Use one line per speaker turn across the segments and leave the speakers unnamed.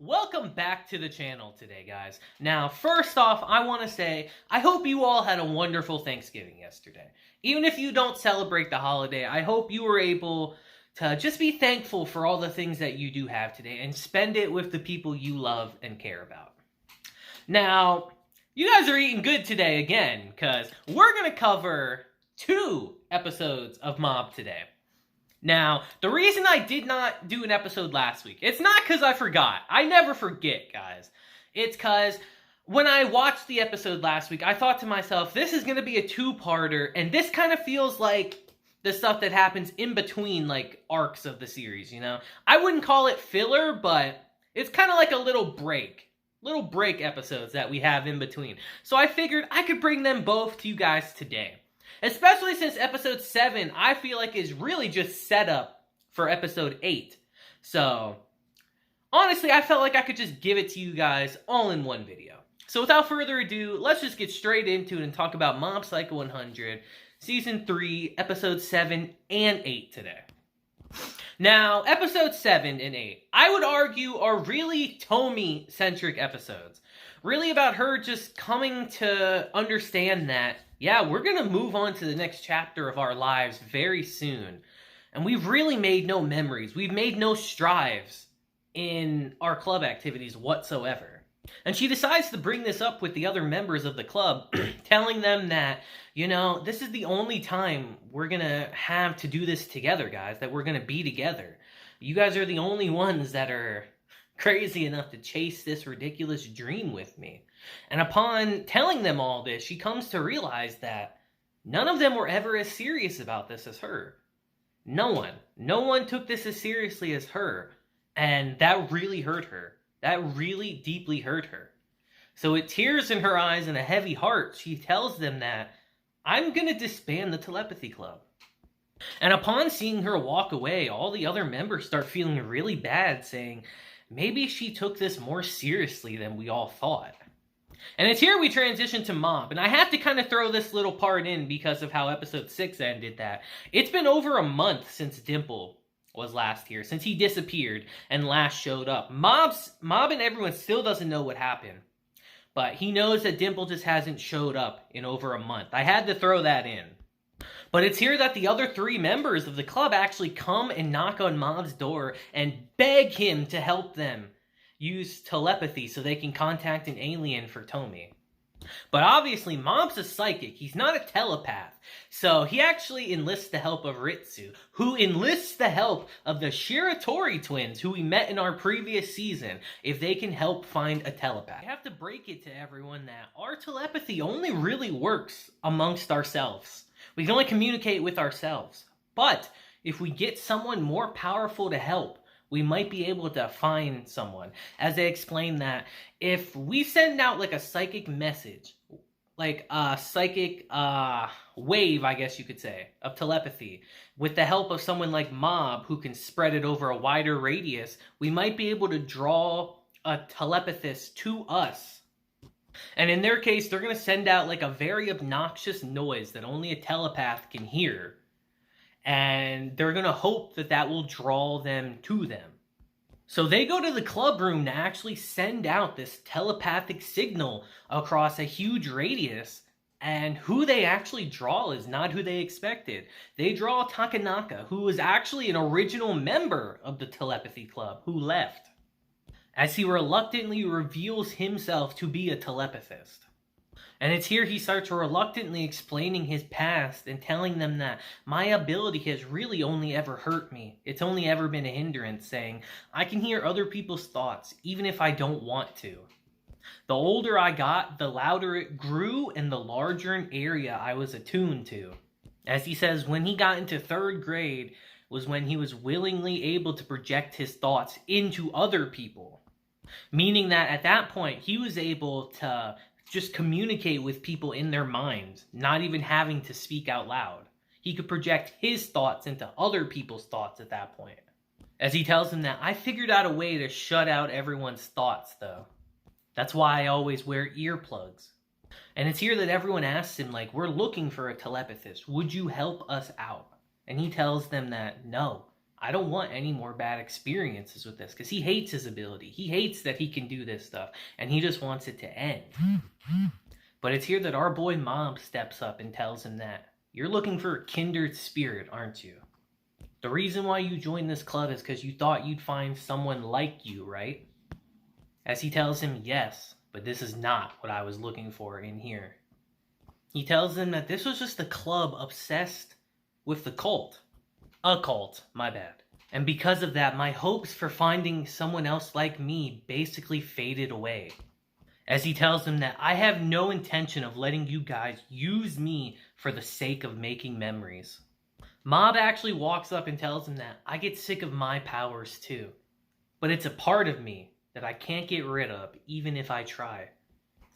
Welcome back to the channel today, guys. Now, first off, I want to say, I hope you all had a wonderful Thanksgiving yesterday. Even if you don't celebrate the holiday, I hope you were able to just be thankful for all the things that you do have today and spend it with the people you love and care about. Now, you guys are eating good today again, because we're going to cover 2 episodes of Mob today. Now, the reason I did not do an episode last week, it's not because I forgot. I never forget, guys. It's because when I watched the episode last week, I thought to myself, this is going to be a 2-parter, and this kind of feels like the stuff that happens in between, like, arcs of the series, you know? I wouldn't call it filler, but it's kind of like a little break episodes that we have in between. So I figured I could bring them both to you guys today. Especially since episode 7, I feel like, is really just set up for episode 8. So, honestly, I felt like I could just give it to you guys all in one video. So without further ado, let's just get straight into it and talk about Mob Psycho 100, Season 3, Episode 7 and 8 today. Now, Episode 7 and 8, I would argue, are really Tomi-centric episodes. Really about her just coming to understand that, yeah, we're going to move on to the next chapter of our lives very soon. And we've really made no memories. We've made no strives in our club activities whatsoever. And she decides to bring this up with the other members of the club, telling them that, you know, this is the only time we're going to have to do this together, guys, that we're going to be together. You guys are the only ones that are crazy enough to chase this ridiculous dream with me. And upon telling them all this, she comes to realize that none of them were ever as serious about this as her. No one took this as seriously as her. And that really hurt her. That really deeply hurt her. So with tears in her eyes and a heavy heart, she tells them that, I'm going to disband the telepathy club. And upon seeing her walk away, all the other members start feeling really bad, saying, maybe she took this more seriously than we all thought. And it's here we transition to Mob. And I have to kind of throw this little part in because of how episode 6 ended, that it's been over a month since Dimple was last here, since he disappeared and last showed up. Mob and everyone still doesn't know what happened. But he knows that Dimple just hasn't showed up in over a month. I had to throw that in. But it's here that the other 3 members of the club actually come and knock on Mob's door and beg him to help them use telepathy so they can contact an alien for Tomi. But obviously, Mob's a psychic. He's not a telepath. So he actually enlists the help of Ritsu, who enlists the help of the Shiratori twins, who we met in our previous season, if they can help find a telepath. I have to break it to everyone that our telepathy only really works amongst ourselves. We can only communicate with ourselves. But if we get someone more powerful to help, we might be able to find someone. As they explain that if we send out like a psychic message, like a psychic wave, I guess you could say, of telepathy, with the help of someone like Mob who can spread it over a wider radius, we might be able to draw a telepathist to us. And in their case, they're going to send out like a very obnoxious noise that only a telepath can hear. And they're going to hope that that will draw them to them. So they go to the club room to actually send out this telepathic signal across a huge radius. And who they actually draw is not who they expected. They draw Takanaka, who was actually an original member of the telepathy club who left, as he reluctantly reveals himself to be a telepathist. And it's here he starts reluctantly explaining his past and telling them that my ability has really only ever hurt me. It's only ever been a hindrance, saying, I can hear other people's thoughts, even if I don't want to. The older I got, the louder it grew and the larger an area I was attuned to. As he says, when he got into 3rd grade was when he was willingly able to project his thoughts into other people. Meaning that at that point, he was able to just communicate with people in their minds, not even having to speak out loud. He could project his thoughts into other people's thoughts at that point. As he tells them that, I figured out a way to shut out everyone's thoughts, though. That's why I always wear earplugs. And it's here that everyone asks him, like, we're looking for a telepathist. Would you help us out? And he tells them that, no, I don't want any more bad experiences with this, because he hates his ability. He hates that he can do this stuff, and he just wants it to end. But it's here that our boy Mob steps up and tells him that, you're looking for a kindred spirit, aren't you? The reason why you joined this club is because you thought you'd find someone like you, right? As he tells him, yes, but this is not what I was looking for in here. He tells him that this was just a club obsessed with the cult. A cult, my bad. And because of that, my hopes for finding someone else like me basically faded away. As he tells him that I have no intention of letting you guys use me for the sake of making memories. Mob actually walks up and tells him that I get sick of my powers too. But it's a part of me that I can't get rid of even if I try.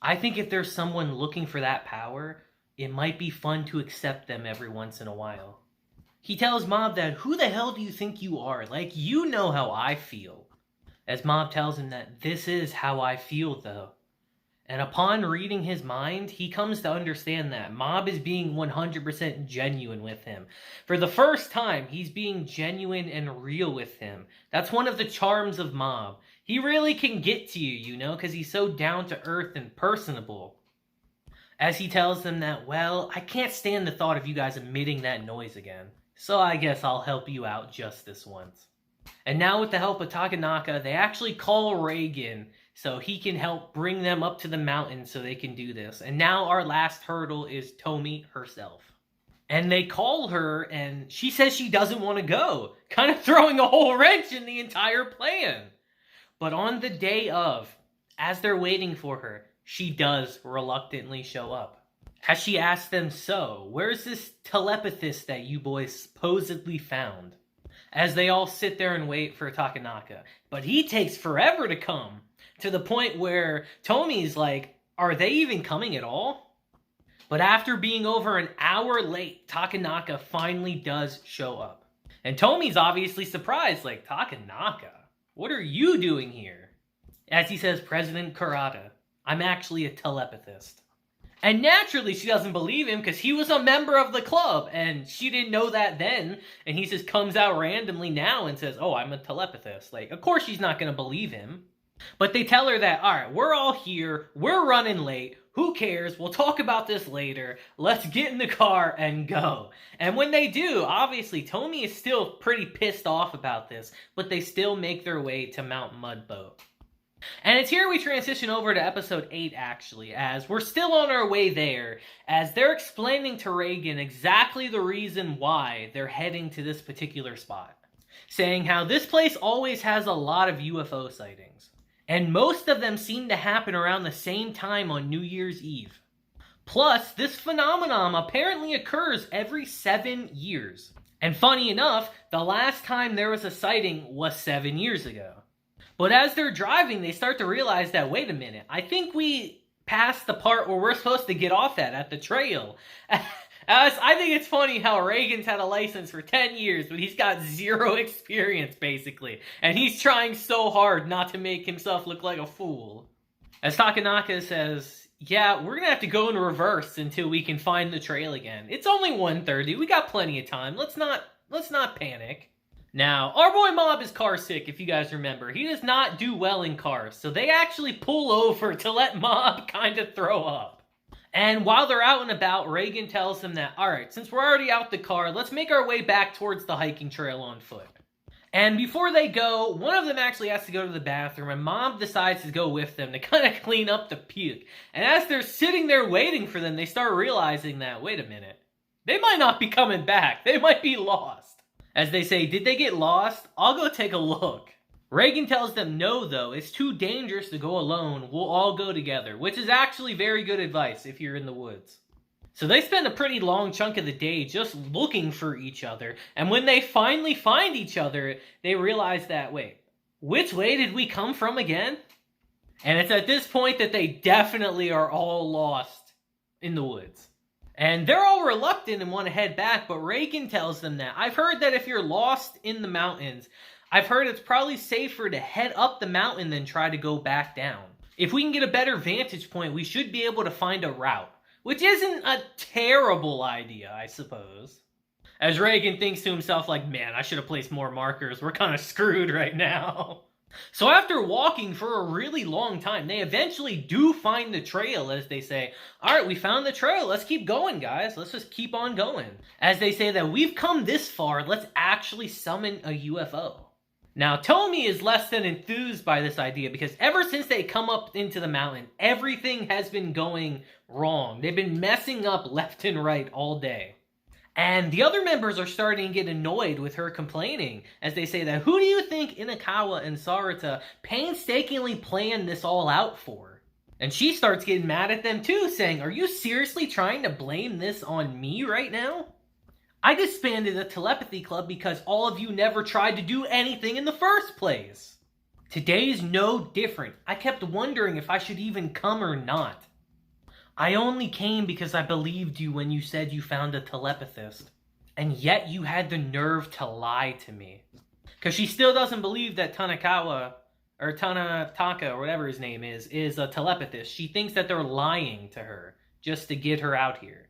I think if there's someone looking for that power, it might be fun to accept them every once in a while. He tells Mob that, who the hell do you think you are? Like, you know how I feel. As Mob tells him that this is how I feel though. And upon reading his mind, he comes to understand that Mob is being 100% genuine with him. For the first time, he's being genuine and real with him. That's one of the charms of Mob. He really can get to you, you know, because he's so down to earth and personable. As he tells them that, well, I can't stand the thought of you guys emitting that noise again. So I guess I'll help you out just this once. And now with the help of Takanaka, they actually call Reagan so he can help bring them up to the mountain so they can do this. And now our last hurdle is Tomi herself. And they call her and she says she doesn't want to go, kind of throwing a whole wrench in the entire plan. But on the day of, as they're waiting for her, she does reluctantly show up. As she asks them, so, where's this telepathist that you boys supposedly found? As they all sit there and wait for Takanaka. But he takes forever to come, to the point where Tomi's like, are they even coming at all? But after being over an hour late, Takanaka finally does show up. And Tomi's obviously surprised, like, Takanaka, what are you doing here? As he says, President Kurata, I'm actually a telepathist. And naturally, she doesn't believe him because he was a member of the club, and she didn't know that then. And he just comes out randomly now and says, oh, I'm a telepathist. Like, of course she's not going to believe him. But they tell her that, all right, we're all here. We're running late. Who cares? We'll talk about this later. Let's get in the car and go. And when they do, obviously, Tomi is still pretty pissed off about this, but they still make their way to Mount Mudboat. And it's here we transition over to episode 8, actually, as we're still on our way there, as they're explaining to Reagan exactly the reason why they're heading to this particular spot. Saying how this place always has a lot of UFO sightings. And most of them seem to happen around the same time on New Year's Eve. Plus, this phenomenon apparently occurs every 7 years. And funny enough, the last time there was a sighting was 7 years ago. But as they're driving, they start to realize that, wait a minute, I think we passed the part where we're supposed to get off at the trail. I think it's funny how Reagan's had a license for 10 years, but he's got 0 experience, basically. And he's trying so hard not to make himself look like a fool. As Takanaka says, yeah, we're gonna have to go in reverse until we can find the trail again. It's only 1:30, we got plenty of time, let's not panic. Now, our boy Mob is car sick, if you guys remember. He does not do well in cars, so they actually pull over to let Mob kind of throw up. And while they're out and about, Reagan tells them that, alright, since we're already out the car, let's make our way back towards the hiking trail on foot. And before they go, one of them actually has to go to the bathroom, and Mob decides to go with them to kind of clean up the puke. And as they're sitting there waiting for them, they start realizing that, wait a minute, they might not be coming back. They might be lost. As they say, did they get lost? I'll go take a look. Reagan tells them no, though. It's too dangerous to go alone. We'll all go together, which is actually very good advice if you're in the woods. So they spend a pretty long chunk of the day just looking for each other. And when they finally find each other, they realize that, wait, which way did we come from again? And it's at this point that they definitely are all lost in the woods. And they're all reluctant and want to head back, but Reagan tells them that, I've heard that if you're lost in the mountains, I've heard it's probably safer to head up the mountain than try to go back down. If we can get a better vantage point, we should be able to find a route. Which isn't a terrible idea, I suppose. As Reagan thinks to himself like, man, I should have placed more markers. We're kind of screwed right now. So after walking for a really long time, they eventually do find the trail, as they say, all right, we found the trail. Let's keep going, guys. Let's just keep on going. As they say that we've come this far, let's actually summon a UFO. Now, Tomi is less than enthused by this idea because ever since they come up into the mountain, everything has been going wrong. They've been messing up left and right all day. And the other members are starting to get annoyed with her complaining as they say that, who do you think Inakawa and Sarata painstakingly planned this all out for? And she starts getting mad at them too, saying, are you seriously trying to blame this on me right now? I disbanded a telepathy club because all of you never tried to do anything in the first place. Today's no different. I kept wondering if I should even come or not. I only came because I believed you when you said you found a telepathist. And yet you had the nerve to lie to me. Because she still doesn't believe that Tanakawa, or Tanataka, or whatever his name is a telepathist. She thinks that they're lying to her just to get her out here.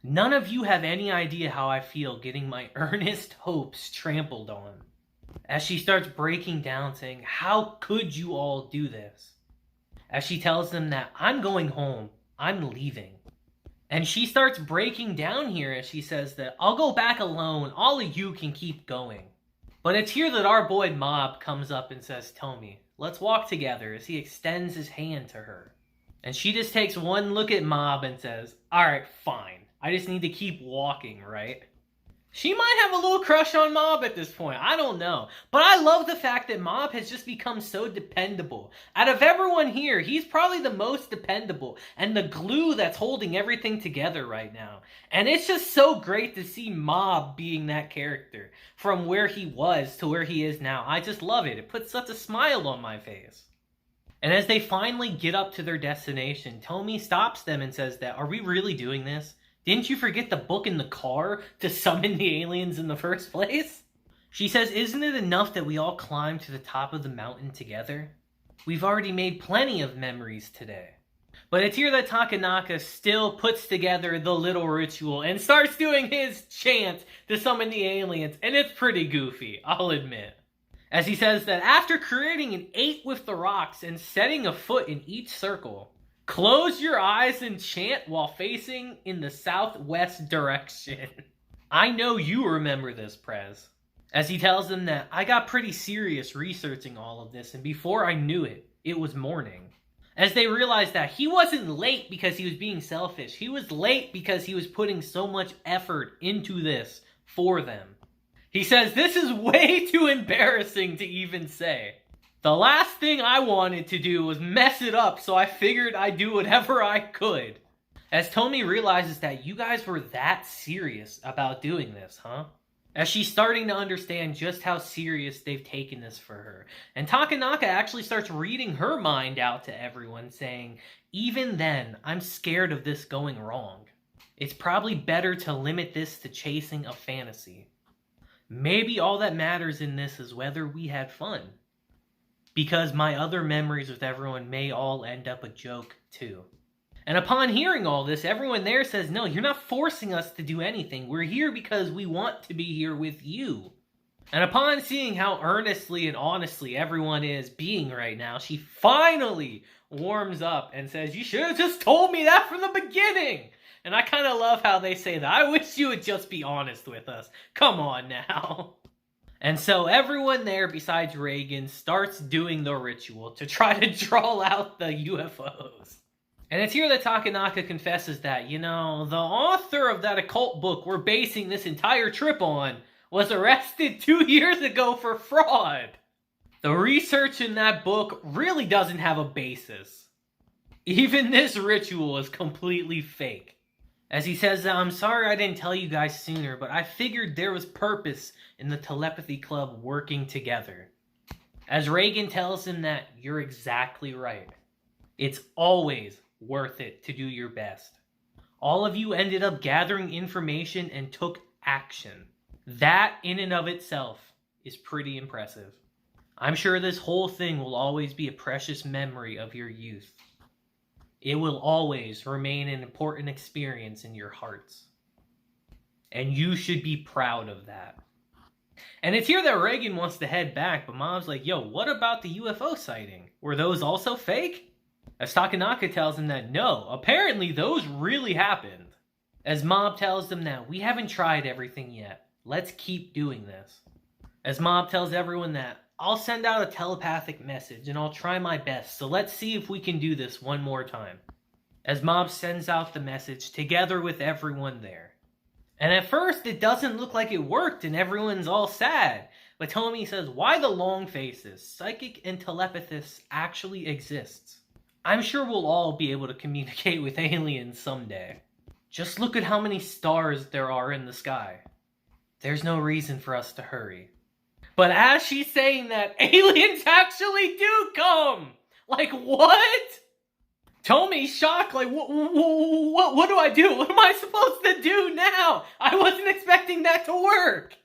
None of you have any idea how I feel getting my earnest hopes trampled on. As she starts breaking down, saying, how could you all do this? As she tells them that, I'm going home. I'm leaving. And she starts breaking down here as she says that, I'll go back alone. All of you can keep going. But it's here that our boy Mob comes up and says, Tomi, let's walk together, as he extends his hand to her. And she just takes one look at Mob and says, alright, fine. I just need to keep walking, right? She might have a little crush on Mob at this point. I don't know. But I love the fact that Mob has just become so dependable. Out of everyone here, he's probably the most dependable and the glue that's holding everything together right now. And it's just so great to see Mob being that character from where he was to where he is now. I just love it. It puts such a smile on my face. And as they finally get up to their destination, Tomi stops them and says that, are we really doing this? Didn't you forget the book in the car to summon the aliens in the first place? She says, isn't it enough that we all climb to the top of the mountain together? We've already made plenty of memories today. But it's here that Takanaka still puts together the little ritual and starts doing his chant to summon the aliens, and it's pretty goofy, I'll admit. As he says that after creating an 8 with the rocks and setting a foot in each circle, close your eyes and chant while facing in the southwest direction. I know you remember this, Prez. As he tells them that, I got pretty serious researching all of this, and before I knew it, it was morning. As they realized that he wasn't late because he was being selfish. He was late because he was putting so much effort into this for them. He says, this is way too embarrassing to even say. The last thing I wanted to do was mess it up, so I figured I'd do whatever I could. As Tomi realizes that you guys were that serious about doing this, huh? As she's starting to understand just how serious they've taken this for her. And Takanaka actually starts reading her mind out to everyone, saying, even then, I'm scared of this going wrong. It's probably better to limit this to chasing a fantasy. Maybe all that matters in this is whether we had fun. Because my other memories with everyone may all end up a joke, too. And upon hearing all this, everyone there says, no, you're not forcing us to do anything. We're here because we want to be here with you. And upon seeing how earnestly and honestly everyone is being right now, she finally warms up and says, you should have just told me that from the beginning. And I kind of love how they say that. I wish you would just be honest with us. Come on now. And so everyone there besides Reagan starts doing the ritual to try to draw out the UFOs. And it's here that Takanaka confesses that, the author of that occult book we're basing this entire trip on was arrested 2 years ago for fraud. The research in that book really doesn't have a basis. Even this ritual is completely fake. As he says, I'm sorry I didn't tell you guys sooner, but I figured there was purpose in the telepathy club working together. As Reagan tells him that, you're exactly right. It's always worth it to do your best. All of you ended up gathering information and took action. That in and of itself is pretty impressive. I'm sure this whole thing will always be a precious memory of your youth. It will always remain an important experience in your hearts. And you should be proud of that. And it's here that Reagan wants to head back, but Mom's like, yo, what about the UFO sighting? Were those also fake? As Takanaka tells him that no, apparently those really happened. As Mob tells them that we haven't tried everything yet. Let's keep doing this. As Mob tells everyone that I'll send out a telepathic message and I'll try my best, so let's see if we can do this one more time. As Mob sends out the message together with everyone there. And at first it doesn't look like it worked and everyone's all sad. But Tomy says, why the long faces? Psychic and telepathist actually exists. I'm sure we'll all be able to communicate with aliens someday. Just look at how many stars there are in the sky. There's no reason for us to hurry. But as she's saying that, aliens actually do come! Like, what? Tomy's shocked, like, what do I do? What am I supposed to do now? I wasn't expecting that to work!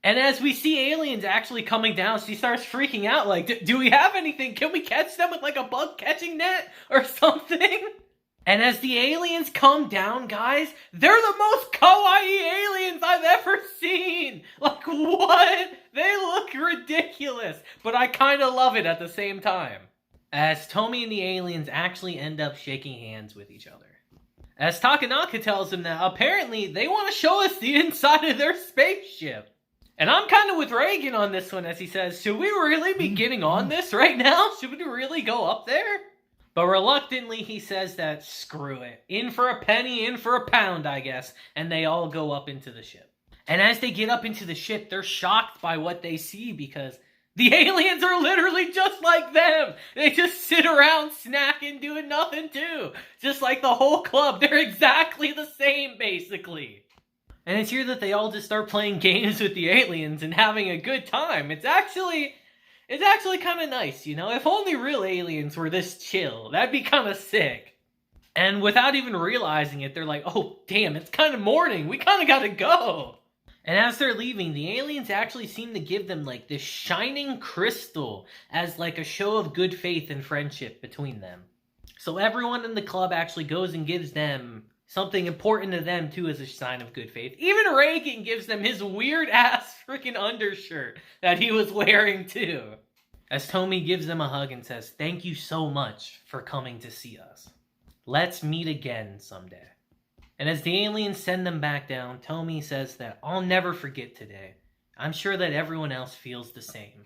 And as we see aliens actually coming down, she starts freaking out, like, do we have anything? Can we catch them with, like, a bug catching net or something? And as the aliens come down, guys, they're the most kawaii aliens I've ever seen! Like, what? They look ridiculous, but I kind of love it at the same time. As Tomy and the aliens actually end up shaking hands with each other. As Takanaka tells them that apparently they want to show us the inside of their spaceship. And I'm kind of with Reagan on this one as he says, should we really be getting on this right now? Should we really go up there? But reluctantly he says that screw it. In for a penny, in for a pound, I guess. And they all go up into the ship. And as they get up into the ship, they're shocked by what they see because the aliens are literally just like them. They just sit around snacking, doing nothing too. Just like the whole club. They're exactly the same, basically. And it's here that they all just start playing games with the aliens and having a good time. It's actually kind of nice, you know? If only real aliens were this chill, that'd be kind of sick. And without even realizing it, they're like, oh, damn, it's kind of morning. We kind of gotta go. And as they're leaving, the aliens actually seem to give them, like, this shining crystal as, like, a show of good faith and friendship between them. So everyone in the club actually goes and gives them something important to them, too, as a sign of good faith. Even Reagan gives them his weird-ass freaking undershirt that he was wearing, too. As Tomy gives them a hug and says, thank you so much for coming to see us. Let's meet again someday. And as the aliens send them back down, Tomy says that I'll never forget today. I'm sure that everyone else feels the same.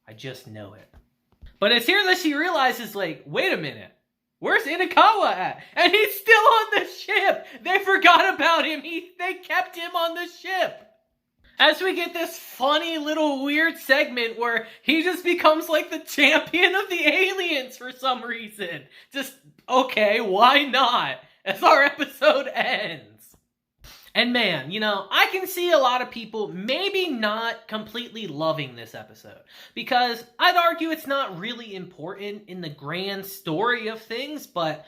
I just know it. But it's here that she realizes, like, wait a minute. Where's Inakawa at? And he's still on the ship! They forgot about him! They kept him on the ship! As we get this funny little weird segment where he just becomes like the champion of the aliens for some reason. Just, okay, why not? As our episode ends. And man, you know, I can see a lot of people maybe not completely loving this episode. Because I'd argue it's not really important in the grand story of things, but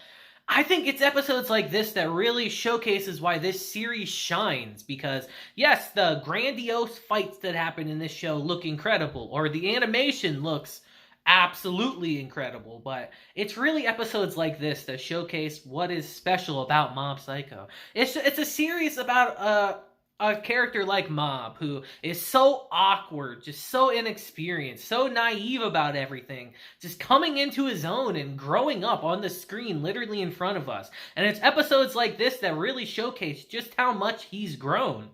I think it's episodes like this that really showcases why this series shines. Because, yes, the grandiose fights that happen in this show look incredible, or the animation looks absolutely incredible, but it's really episodes like this that showcase what is special about Mob Psycho. It's a series about a character like Mob, who is so awkward, just so inexperienced, so naive about everything, just coming into his own and growing up on the screen literally in front of us. And it's episodes like this that really showcase just how much he's grown.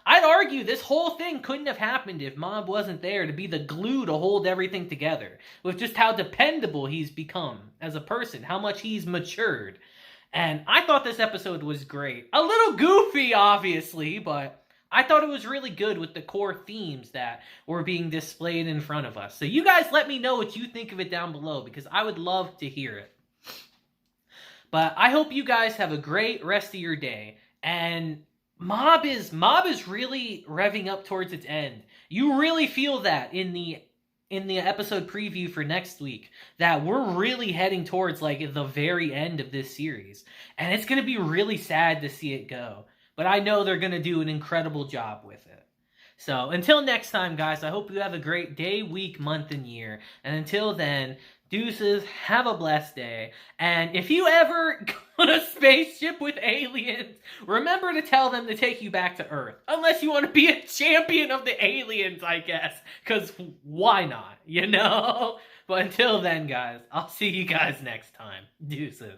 I'd argue this whole thing couldn't have happened if Mob wasn't there to be the glue to hold everything together, with just how dependable he's become as a person, how much he's matured. And I thought this episode was great. A little goofy, obviously, but I thought it was really good with the core themes that were being displayed in front of us. So you guys let me know what you think of it down below, because I would love to hear it. But I hope you guys have a great rest of your day. And Mob is really revving up towards its end. You really feel that in the episode preview for next week, that we're really heading towards like the very end of this series. And it's going to be really sad to see it go. But I know they're going to do an incredible job with it. So until next time, guys, I hope you have a great day, week, month, and year. And until then, Deuces, have a blessed day. And if you ever go on a spaceship with aliens, remember to tell them to take you back to Earth. Unless you want to be a champion of the aliens, I guess. Because why not, you know? But until then, guys, I'll see you guys next time. Deuces.